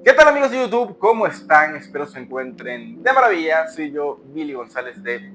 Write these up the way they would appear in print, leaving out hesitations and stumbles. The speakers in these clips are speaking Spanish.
¿Qué tal amigos de YouTube? ¿Cómo están? Espero se encuentren de maravilla. Soy yo, Billy González de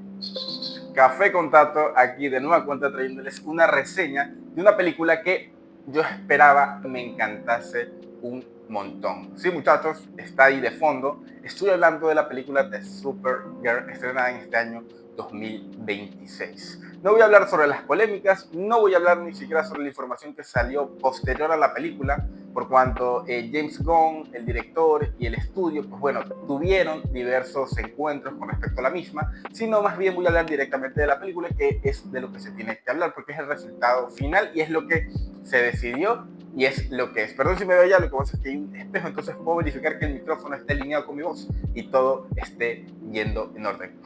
Café con Tato, aquí de nueva cuenta trayéndoles una reseña de una película que yo esperaba me encantase un montón. Sí, muchachos, está ahí de fondo. Estoy hablando de la película de Supergirl, estrenada en este año 2026. No voy a hablar sobre las polémicas, no voy a hablar ni siquiera sobre la información que salió posterior a la película, por cuanto James Gunn, el director y el estudio, pues bueno, tuvieron diversos encuentros con respecto a la misma, sino más bien voy a hablar directamente de la película, que es de lo que se tiene que hablar, porque es el resultado final y es lo que se decidió y es lo que es. Perdón si me veo ya, lo que pasa es que hay un espejo, entonces puedo verificar que el micrófono esté alineado con mi voz y todo esté yendo en orden.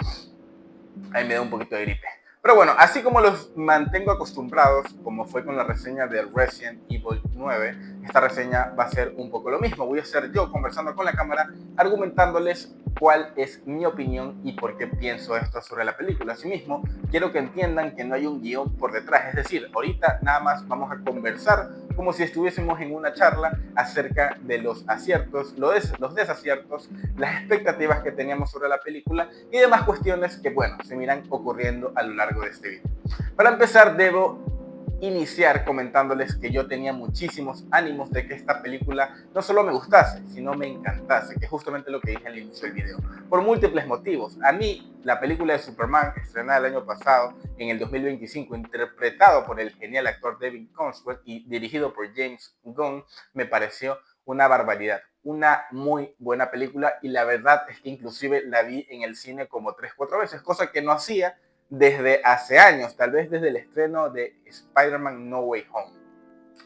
Ahí me da un poquito de gripe. Pero bueno, así como los mantengo acostumbrados, como fue con la reseña de Resident Evil 9, esta reseña va a ser un poco lo mismo. Voy a ser yo conversando con la cámara, argumentándoles cuál es mi opinión y por qué pienso esto sobre la película. Asimismo, quiero que entiendan que no hay un guión por detrás. Es decir, ahorita nada más vamos a conversar como si estuviésemos en una charla acerca de los aciertos, los desaciertos, las expectativas que teníamos sobre la película y demás cuestiones que, bueno, se me irán ocurriendo a lo largo de este video. Para empezar, debo iniciar comentándoles que yo tenía muchísimos ánimos de que esta película no solo me gustase, sino me encantase, que es justamente lo que dije al inicio del video, por múltiples motivos. A mí, la película de Superman, estrenada el año pasado, en el 2025, interpretado por el genial actor David Cornswell y dirigido por James Gunn, me pareció una barbaridad, una muy buena película, y la verdad es que inclusive la vi en el cine como 3-4 veces, cosa que no hacía desde hace años, tal vez desde el estreno de Spider-Man No Way Home.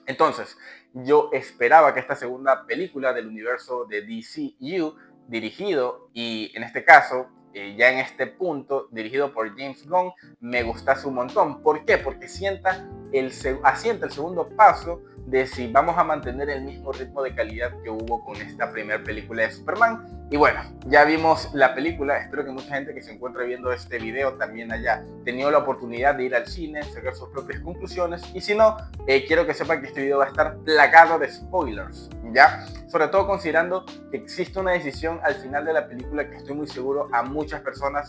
Entonces, yo esperaba que esta segunda película del universo de DCU, dirigido y en este caso, ya en este punto, dirigido por James Gunn, me gustase un montón. ¿Por qué? Porque asienta el segundo paso de si vamos a mantener el mismo ritmo de calidad que hubo con esta primera película de Superman. Y bueno, ya vimos la película, espero que mucha gente que se encuentre viendo este video también haya tenido la oportunidad de ir al cine, sacar sus propias conclusiones, y si no, quiero que sepan que este video va a estar plagado de spoilers, ¿ya? Sobre todo considerando que existe una decisión al final de la película que estoy muy seguro a muchas personas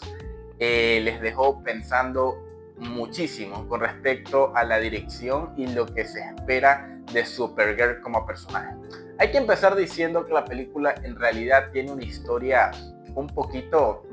les dejó pensando muchísimo con respecto a la dirección y lo que se espera de Supergirl como personaje. Hay que empezar diciendo que la película en realidad tiene una historia un poquito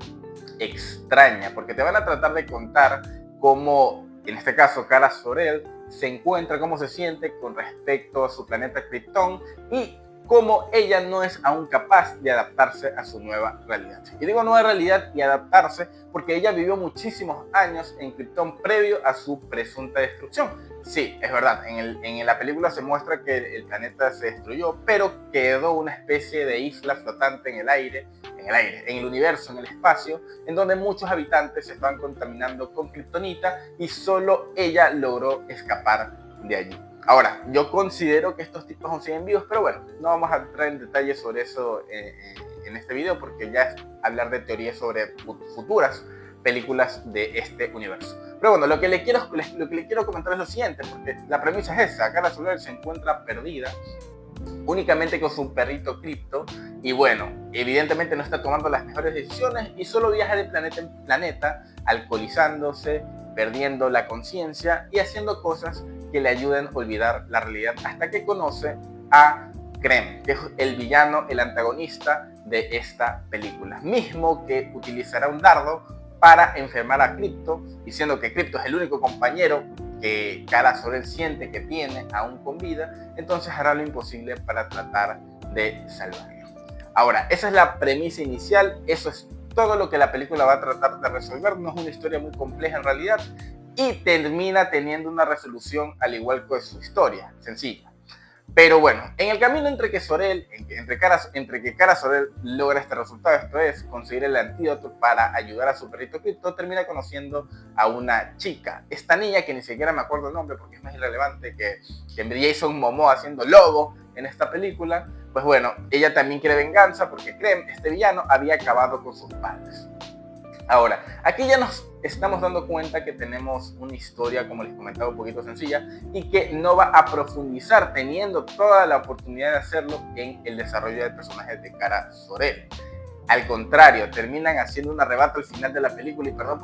extraña, porque te van a tratar de contar cómo, en este caso, Kara Zor-El se encuentra, cómo se siente con respecto a su planeta Krypton y cómo ella no es aún capaz de adaptarse a su nueva realidad. Y digo nueva realidad y adaptarse porque ella vivió muchísimos años en Krypton previo a su presunta destrucción. Sí, es verdad, en la película se muestra que el planeta se destruyó, pero quedó una especie de isla flotante en el universo, en el espacio, en donde muchos habitantes se estaban contaminando con kriptonita y solo ella logró escapar de allí. Ahora, yo considero que estos tipos aún siguen vivos, pero bueno, no vamos a entrar en detalles sobre eso en este video, porque ya es hablar de teorías sobre futuras películas de este universo. Pero bueno, lo que le quiero comentar es lo siguiente, porque la premisa es esa: Kara Zor-El se encuentra perdida únicamente con su perrito Crypto, y bueno, evidentemente no está tomando las mejores decisiones y solo viaja de planeta en planeta, alcoholizándose, perdiendo la conciencia y haciendo cosas que le ayuden a olvidar la realidad, hasta que conoce a Krem, que es el villano, el antagonista de esta película, mismo que utilizará un dardo para enfermar a Crypto, diciendo que Crypto es el único compañero que Kara Zor-El siente que tiene aún con vida, entonces hará lo imposible para tratar de salvarlo. Ahora, esa es la premisa inicial, eso es todo lo que la película va a tratar de resolver. No es una historia muy compleja en realidad y termina teniendo una resolución al igual que su historia, sencilla. Pero bueno, en el camino entre que Kara Zor-El logra este resultado, esto es, conseguir el antídoto para ayudar a su perrito Crypto, termina conociendo a una chica. Esta niña, que ni siquiera me acuerdo el nombre porque es más irrelevante que Jason Momoa haciendo Lobo en esta película, pues bueno, ella también quiere venganza porque Krem, este villano, había acabado con sus padres. Ahora, aquí ya nos estamos dando cuenta que tenemos una historia, como les comentaba, un poquito sencilla y que no va a profundizar, teniendo toda la oportunidad de hacerlo en el desarrollo del personaje de Kara Zor-El. Al contrario, terminan haciendo un arrebato al final de la película, y perdón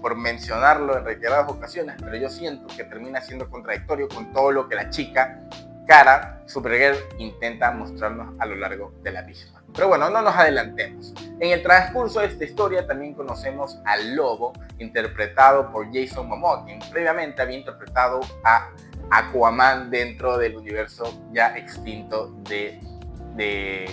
por mencionarlo en reiteradas ocasiones, pero yo siento que termina siendo contradictorio con todo lo que la chica Kara, Supergirl, intenta mostrarnos a lo largo de la misma. Pero bueno, no nos adelantemos. En el transcurso de esta historia también conocemos al Lobo, interpretado por Jason Momoa, quien previamente había interpretado a Aquaman dentro del universo ya extinto de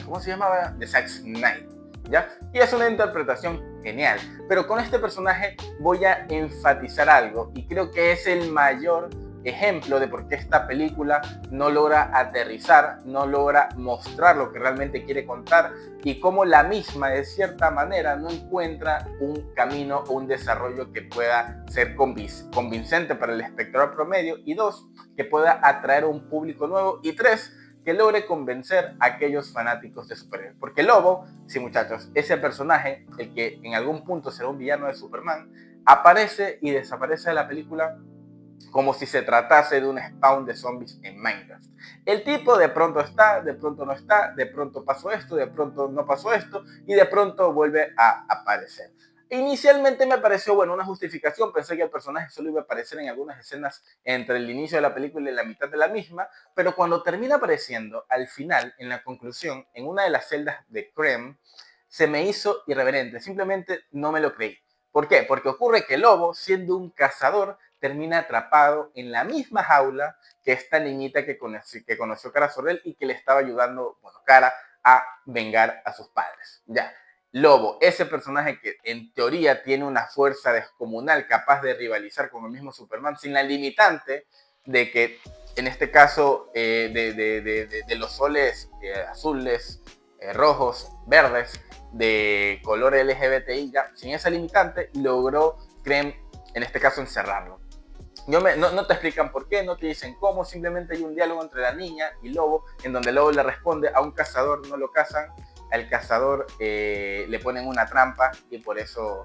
¿cómo se llamaba? De Zack Snyder. ¿Ya? Y es una interpretación genial. Pero con este personaje voy a enfatizar algo, y creo que es el mayor ejemplo de por qué esta película no logra aterrizar, no logra mostrar lo que realmente quiere contar, y cómo la misma de cierta manera no encuentra un camino o un desarrollo que pueda ser convincente para el espectador promedio, y dos, que pueda atraer a un público nuevo, y tres, que logre convencer a aquellos fanáticos de Superman. Porque Lobo, sí muchachos, ese personaje, el que en algún punto será un villano de Superman, aparece y desaparece de la película como si se tratase de un spawn de zombies en Minecraft. El tipo de pronto está, de pronto no está, de pronto pasó esto, de pronto no pasó esto, y de pronto vuelve a aparecer. Inicialmente me pareció, bueno, una justificación. Pensé que el personaje solo iba a aparecer en algunas escenas entre el inicio de la película y la mitad de la misma, pero cuando termina apareciendo al final, en la conclusión, en una de las celdas de Krem, se me hizo irreverente. Simplemente no me lo creí. ¿Por qué? Porque ocurre que Lobo, siendo un cazador, termina atrapado en la misma jaula que esta niñita que conoció Kara Zor-El y que le estaba ayudando, bueno, Kara, a vengar a sus padres. Ya. Lobo, ese personaje que en teoría tiene una fuerza descomunal, capaz de rivalizar con el mismo Superman, sin la limitante de que, en este caso, de los soles azules, rojos, verdes, de color LGBTI, ya, sin esa limitante, logró Krem, en este caso, encerrarlo. No te explican por qué, no te dicen cómo, simplemente hay un diálogo entre la niña y Lobo, en donde Lobo le responde a un cazador, no lo cazan, al cazador le ponen una trampa y por eso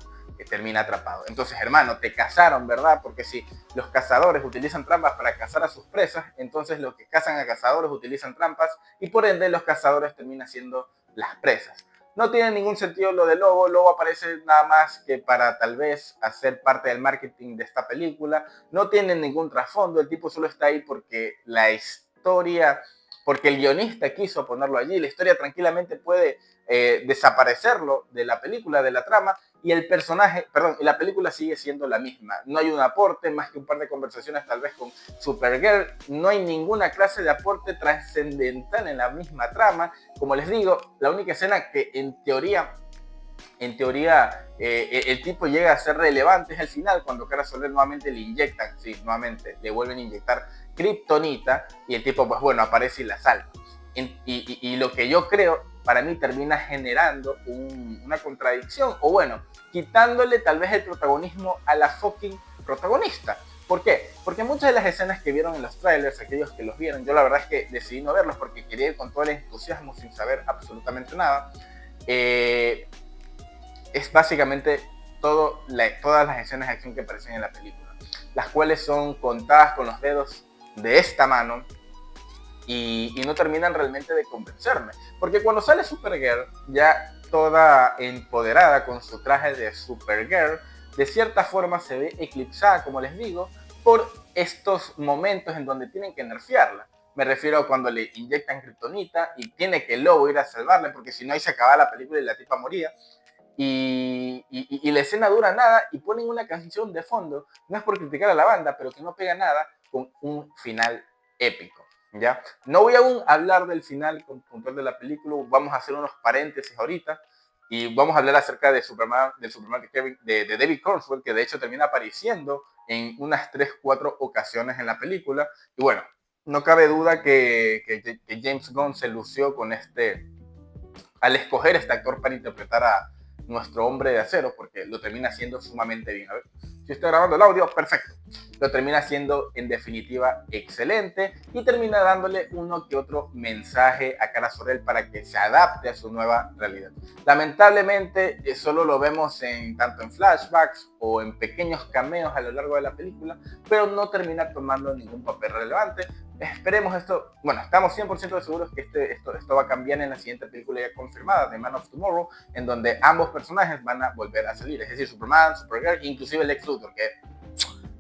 termina atrapado. Entonces, hermano, te cazaron, ¿verdad? Porque si los cazadores utilizan trampas para cazar a sus presas, entonces los que cazan a cazadores utilizan trampas, y por ende los cazadores terminan siendo las presas. No tiene ningún sentido lo de Lobo. Lobo aparece nada más que para tal vez hacer parte del marketing de esta película. No tiene ningún trasfondo. El tipo solo está ahí porque la historia, porque el guionista quiso ponerlo allí. La historia tranquilamente puede desaparecerlo de la película, de la trama, y el personaje, perdón, y la película sigue siendo la misma. No hay un aporte más que un par de conversaciones tal vez con Supergirl. No hay ninguna clase de aporte trascendental en la misma trama. Como les digo, la única escena que en teoría el tipo llega a ser relevante es el final, cuando Kara Zor-El nuevamente le inyectan, sí, nuevamente le vuelven a inyectar kriptonita, y el tipo, pues bueno, aparece y la salva. Y lo que yo creo, para mí termina generando una contradicción, o bueno, quitándole tal vez el protagonismo a la fucking protagonista. ¿Por qué? Porque muchas de las escenas que vieron en los trailers, aquellos que los vieron, yo la verdad es que decidí no verlos porque quería ir con todo el entusiasmo sin saber absolutamente nada. Es básicamente todas las escenas de acción que aparecen en la película, las cuales son contadas con los dedos de esta mano, y no terminan realmente de convencerme. Porque cuando sale Supergirl, ya toda empoderada con su traje de Supergirl, de cierta forma se ve eclipsada, como les digo, por estos momentos en donde tienen que nerfearla. Me refiero a cuando le inyectan kriptonita y tiene que Lobo ir a salvarle, porque si no ahí se acaba la película y la tipa moría. Y la escena dura nada y ponen una canción de fondo. No es por criticar a la banda, pero que no pega nada con un final épico. ¿Ya? No voy aún a hablar del final puntual de la película. Vamos a hacer unos paréntesis ahorita y vamos a hablar acerca de Superman de David Cornswell, que de hecho termina apareciendo en unas 3-4 ocasiones en la película. Y bueno, no cabe duda que James Gunn se lució con al escoger este actor para interpretar a nuestro Hombre de Acero, porque lo termina haciendo sumamente bien. A ver, Si está grabando el audio, perfecto. Lo termina siendo en definitiva excelente y termina dándole uno que otro mensaje a Kara Zor-El para que se adapte a su nueva realidad. Lamentablemente solo lo vemos tanto en flashbacks o en pequeños cameos a lo largo de la película, pero no termina tomando ningún papel relevante. Esperemos esto, bueno, estamos 100% seguros que esto va a cambiar en la siguiente película ya confirmada, de Man of Tomorrow, en donde ambos personajes van a volver a salir, es decir, Superman, Supergirl, inclusive Lex Luthor, que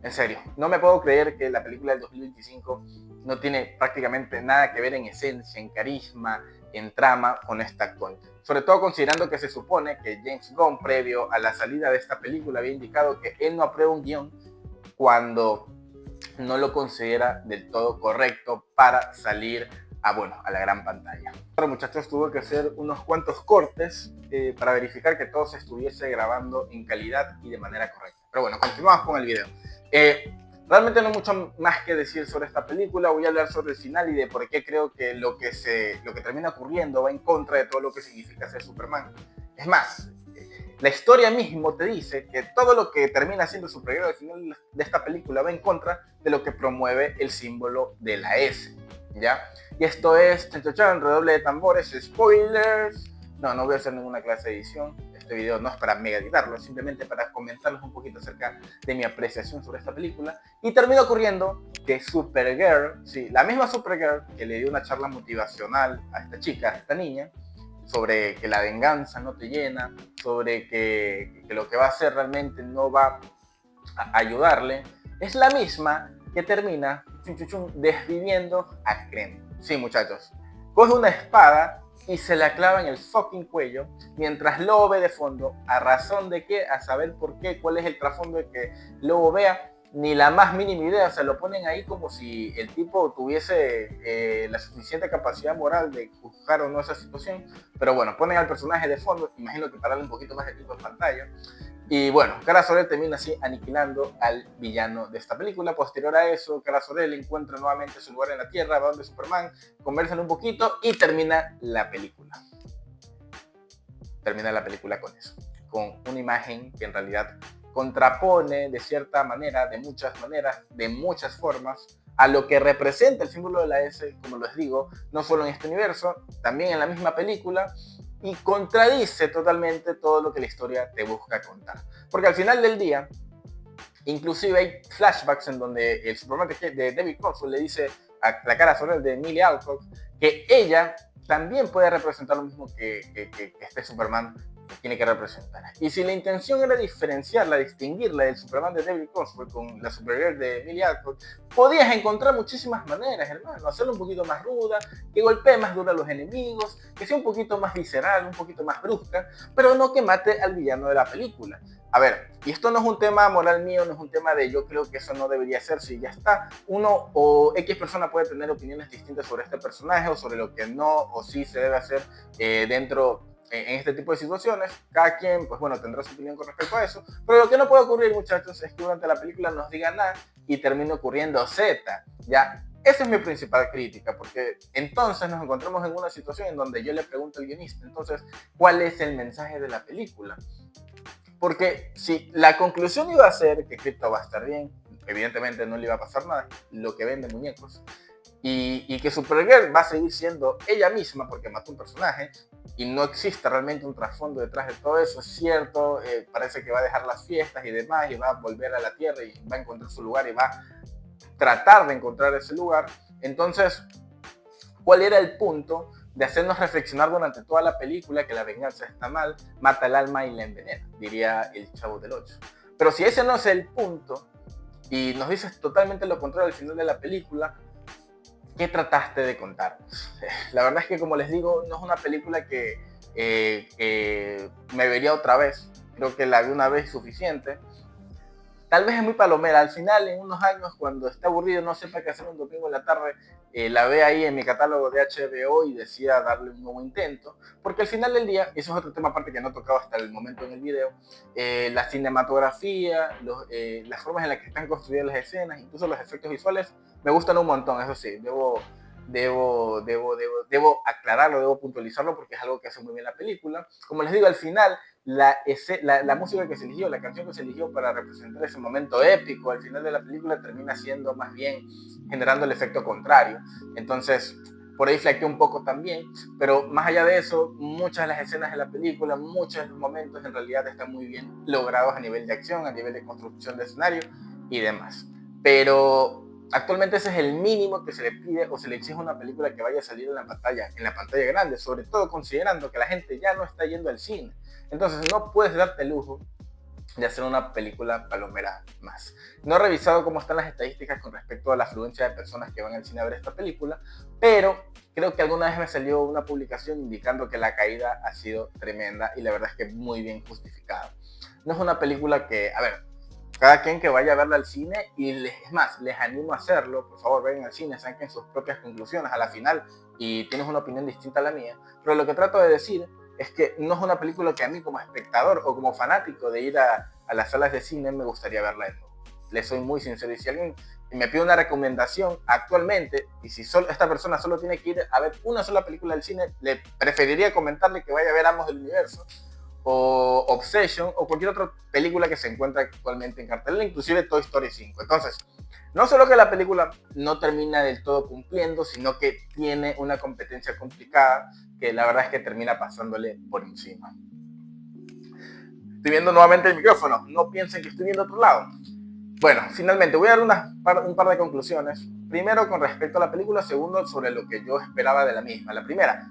en serio, no me puedo creer que la película del 2025 no tiene prácticamente nada que ver en esencia, en carisma, en trama con esta actuante. Sobre todo considerando que se supone que James Gunn, previo a la salida de esta película, había indicado que él no aprueba un guión cuando no lo considera del todo correcto para salir a la gran pantalla. Pero muchachos, tuve que hacer unos cuantos cortes para verificar que todo se estuviese grabando en calidad y de manera correcta. Pero bueno, continuamos con el video. Realmente no hay mucho más que decir sobre esta película. Voy a hablar sobre el final y de por qué creo que lo que termina ocurriendo va en contra de todo lo que significa ser Superman. Es más, la historia mismo te dice que todo lo que termina siendo Supergirl al final de esta película va en contra de lo que promueve el símbolo de la S, ¿ya? Y esto es, redoble de tambores, spoilers. No voy a hacer ninguna clase de edición. Este video no es para mega editarlo, simplemente para comentarles un poquito acerca de mi apreciación sobre esta película. Y termina ocurriendo que Supergirl, sí, la misma Supergirl que le dio una charla motivacional a esta chica, a esta niña, sobre que la venganza no te llena, sobre que lo que va a hacer realmente no va a ayudarle, es la misma que termina desviviendo a Krem. Sí, muchachos, coge una espada y se la clava en el fucking cuello mientras Lobo ve de fondo. ¿A razón de qué? A saber por qué, cuál es el trasfondo de que Lobo vea. Ni la más mínima idea, o sea, lo ponen ahí como si el tipo tuviese la suficiente capacidad moral de juzgar o no esa situación, pero bueno, ponen al personaje de fondo, imagino que para darle un poquito más de tiempo en pantalla, y bueno, Kara Zor-El termina así aniquilando al villano de esta película. Posterior a eso, Kara Zor-El encuentra nuevamente su lugar en la Tierra, va donde Superman, conversan un poquito y termina la película. Termina la película con eso, con una imagen que en realidad contrapone de cierta manera, de muchas formas, a lo que representa el símbolo de la S, como les digo, no solo en este universo, también en la misma película, y contradice totalmente todo lo que la historia te busca contar. Porque al final del día, inclusive hay flashbacks en donde el Superman de David Crawford le dice a la Kara Zor-El de Emilia Alcock que ella también puede representar lo mismo que este Superman tiene que representar. Y si la intención era diferenciarla, distinguirla del Superman de David Crawford con la Supergirl de Emilia Alcock, podías encontrar muchísimas maneras, hermano. Hacerlo un poquito más ruda, que golpee más duro a los enemigos, que sea un poquito más visceral, un poquito más brusca, pero no que mate al villano de la película. A ver, y esto no es un tema moral mío, no es un tema de yo creo que eso no debería ser, si ya está. Uno o X persona puede tener opiniones distintas sobre este personaje o sobre lo que no o sí se debe hacer dentro en este tipo de situaciones. Cada quien, pues bueno, tendrá su opinión con respecto a eso, pero lo que no puede ocurrir, muchachos, es que durante la película nos digan nada y termine ocurriendo Z, ¿ya? Esa es mi principal crítica, porque entonces nos encontramos en una situación en donde yo le pregunto al guionista, entonces, ¿cuál es el mensaje de la película? Porque si la conclusión iba a ser que Krypto va a estar bien, evidentemente no le iba a pasar nada, lo que vende muñecos, y que Supergirl va a seguir siendo ella misma porque mató un personaje y no existe realmente un trasfondo detrás de todo eso, es cierto, parece que va a dejar las fiestas y demás y va a volver a la Tierra y va a encontrar su lugar y va a tratar de encontrar ese lugar. Entonces, ¿cuál era el punto de hacernos reflexionar durante toda la película que la venganza está mal, mata el alma y la envenena? Diría el Chavo del 8. Pero si ese no es el punto y nos dices totalmente lo contrario al final de la película, ¿qué trataste de contarnos? La verdad es que, como les digo, no es una película que me vería otra vez. Creo que la vi una vez suficiente. Tal vez es muy palomera. Al final, en unos años, cuando esté aburrido, no sepa qué hacer un domingo en la tarde, la ve ahí en mi catálogo de HBO y decida darle un nuevo intento. Porque al final del día, eso es otro tema aparte que no he tocado hasta el momento en el video, la cinematografía, las formas en las que están construidas las escenas, incluso los efectos visuales, me gustan un montón, eso sí, debo aclararlo, debo puntualizarlo porque es algo que hace muy bien la película. Como les digo, al final, la música que se eligió, la canción que se eligió para representar ese momento épico, al final de la película termina siendo más bien generando el efecto contrario. Entonces, por ahí flaqueó un poco también, pero más allá de eso, muchas de las escenas de la película, muchos de los momentos en realidad están muy bien logrados a nivel de acción, a nivel de construcción de escenario y demás. Pero actualmente ese es el mínimo que se le pide o se le exige a una película que vaya a salir en la pantalla grande, sobre todo considerando que la gente ya no está yendo al cine. Entonces no puedes darte el lujo de hacer una película palomera más. No he revisado cómo están las estadísticas con respecto a la afluencia de personas que van al cine a ver esta película, pero creo que alguna vez me salió una publicación indicando que la caída ha sido tremenda y la verdad es que muy bien justificada. No es una película que, a ver, cada quien que vaya a verla al cine, y es más, les animo a hacerlo, por favor vayan al cine, saquen sus propias conclusiones a la final y tienes una opinión distinta a la mía, pero lo que trato de decir es que no es una película que a mí como espectador o como fanático de ir a las salas de cine me gustaría verla de nuevo. Les soy muy sincero, y si alguien me pide una recomendación actualmente, y si esta persona solo tiene que ir a ver una sola película del cine, le preferiría comentarle que vaya a ver Amos del Universo, o Obsession, o cualquier otra película que se encuentra actualmente en cartelera, inclusive Toy Story 5. Entonces, no solo que la película no termina del todo cumpliendo, sino que tiene una competencia complicada que la verdad es que termina pasándole por encima. Estoy viendo nuevamente el micrófono, no piensen que estoy viendo otro lado. Bueno, finalmente voy a dar un par de conclusiones. Primero con respecto a la película, segundo sobre lo que yo esperaba de la misma. La primera,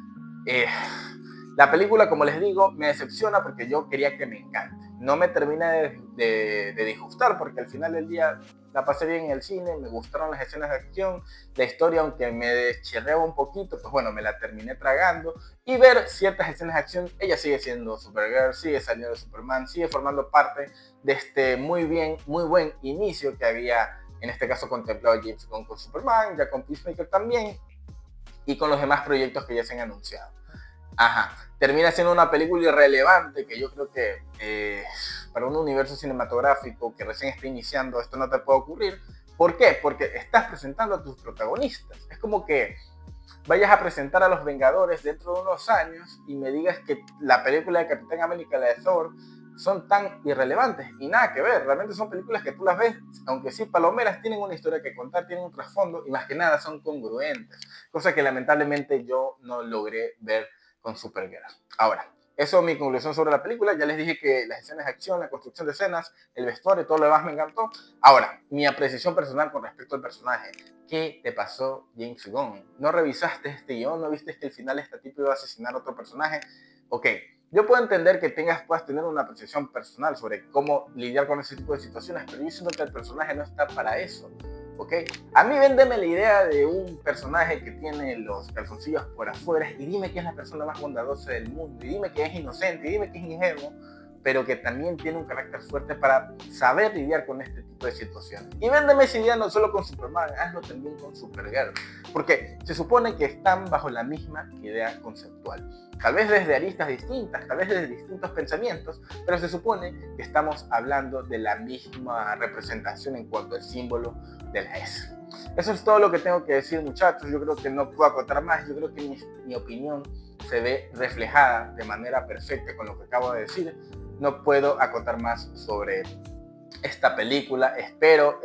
la película, como les digo, me decepciona porque yo quería que me encante. No me termina de disgustar porque al final del día la pasé bien en el cine, me gustaron las escenas de acción, la historia, aunque me deschirreaba un poquito, pues bueno, me la terminé tragando. Y ver ciertas escenas de acción, ella sigue siendo Supergirl, sigue saliendo de Superman, sigue formando parte de este muy buen inicio que había, en este caso, contemplado James Gunn con Superman, ya con Peacemaker también, y con los demás proyectos que ya se han anunciado. Ajá, termina siendo una película irrelevante que yo creo que para un universo cinematográfico que recién está iniciando esto no te puede ocurrir. ¿Por qué? Porque estás presentando a tus protagonistas. Es como que vayas a presentar a los Vengadores dentro de unos años y me digas que la película de Capitán América y la de Thor son tan irrelevantes y nada que ver. Realmente son películas que tú las ves, aunque sí palomeras, tienen una historia que contar, tienen un trasfondo y más que nada son congruentes, cosa que lamentablemente yo no logré ver con Supergirl. Ahora, eso es mi conclusión sobre la película. Ya les dije que las escenas de acción, la construcción de escenas, el vestuario, todo lo demás me encantó. Ahora, mi apreciación personal con respecto al personaje. ¿Qué te pasó, James Gunn? ¿No revisaste este guión? ¿No viste que al final este tipo iba a asesinar a otro personaje? Ok, yo puedo entender que puedas tener una apreciación personal sobre cómo lidiar con ese tipo de situaciones, pero yo siento que el personaje no está para eso. ¿Ok? A mí véndeme la idea de un personaje que tiene los calzoncillos por afuera y dime que es la persona más bondadosa del mundo, y dime que es inocente, y dime que es ingenuo, pero que también tiene un carácter fuerte para saber lidiar con este tipo de situaciones. Y véndeme esa idea no solo con Superman, hazlo también con Supergirl, porque se supone que están bajo la misma idea conceptual. Tal vez desde aristas distintas, tal vez desde distintos pensamientos, pero se supone que estamos hablando de la misma representación en cuanto al símbolo de la S. Eso es todo lo que tengo que decir, muchachos. Yo creo que no puedo acotar más. Yo creo que mi opinión se ve reflejada de manera perfecta con lo que acabo de decir. No puedo acotar más sobre esta película. Espero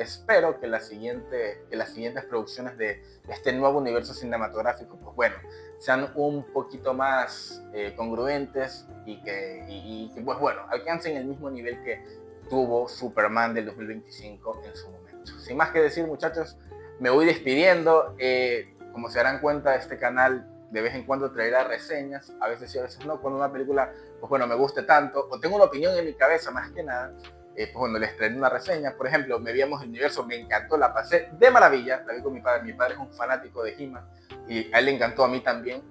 que las siguientes producciones de este nuevo universo cinematográfico, pues bueno, sean un poquito más congruentes y que pues bueno, alcancen el mismo nivel que tuvo Superman del 2025 en su momento. Sin más que decir, muchachos, me voy despidiendo. Como se darán cuenta, este canal de vez en cuando traerá reseñas, a veces sí, a veces no. Cuando una película, pues bueno, me guste tanto, o tengo una opinión en mi cabeza más que nada, pues bueno, les traeré una reseña. Por ejemplo, me Veíamos el Universo, me encantó, la pasé de maravilla, la vi con mi padre. Mi padre es un fanático de He-Man y a él le encantó, a mí también.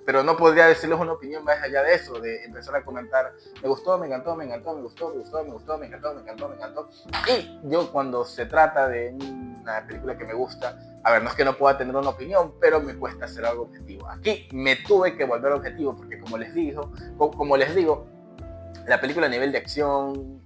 Pero no podría decirles una opinión más allá de eso, de empezar a comentar, me gustó, me encantó, me encantó, me gustó, me gustó, me gustó, me encantó, me encantó, me encantó. Y yo cuando se trata de una película que me gusta, a ver, no es que no pueda tener una opinión, pero me cuesta hacer algo objetivo. Aquí me tuve que volver objetivo porque como les digo, la película a nivel de acción,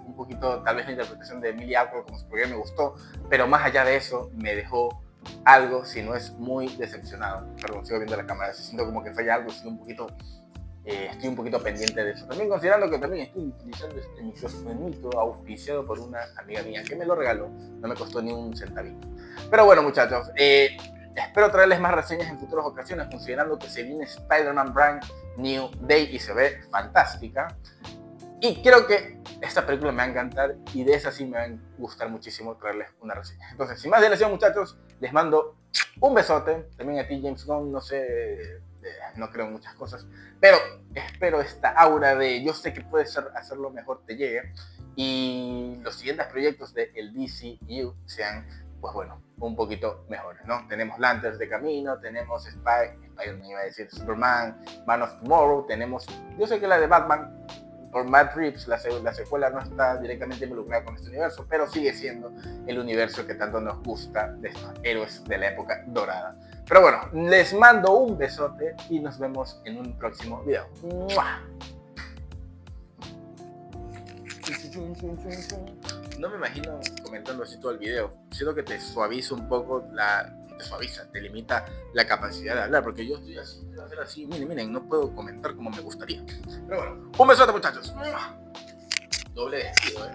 un poquito, tal vez la interpretación de Emilia Clarke como Supergirl me gustó, pero más allá de eso me dejó algo si no es muy decepcionado. Perdón, sigo viendo la cámara, siento como que falla algo, estoy un poquito pendiente de eso. También considerando que también estoy utilizando este micrófono auspiciado por una amiga mía que me lo regaló, no me costó ni un centavito. Pero bueno, muchachos, espero traerles más reseñas en futuras ocasiones, considerando que se viene Spider-Man Brand New Day y se ve fantástica. Y creo que esta película me va a encantar y de esa sí me va a gustar muchísimo traerles una reseña. Entonces, sin más dilación, muchachos, les mando un besote. También a ti, James Gunn, no sé, no creo en muchas cosas, pero espero esta aura de yo sé que puedes hacerlo mejor te llegue y los siguientes proyectos del DCU sean, pues bueno, un poquito mejores, ¿no? Tenemos Lanterns de camino, tenemos Spider-Man, iba a decir Superman, Man of Tomorrow, tenemos, yo sé que la de Batman por Matt Reeves, la secuela no está directamente involucrada con este universo, pero sigue siendo el universo que tanto nos gusta de estos héroes de la época dorada. Pero bueno, les mando un besote y nos vemos en un próximo video. ¡Mua! No me imagino comentando así todo el video. Siento que te suaviza un poco te limita la capacidad de hablar, porque yo estoy así, voy a hacer así, miren, no puedo comentar como me gustaría. Pero bueno, un besote, muchachos. Doble despido,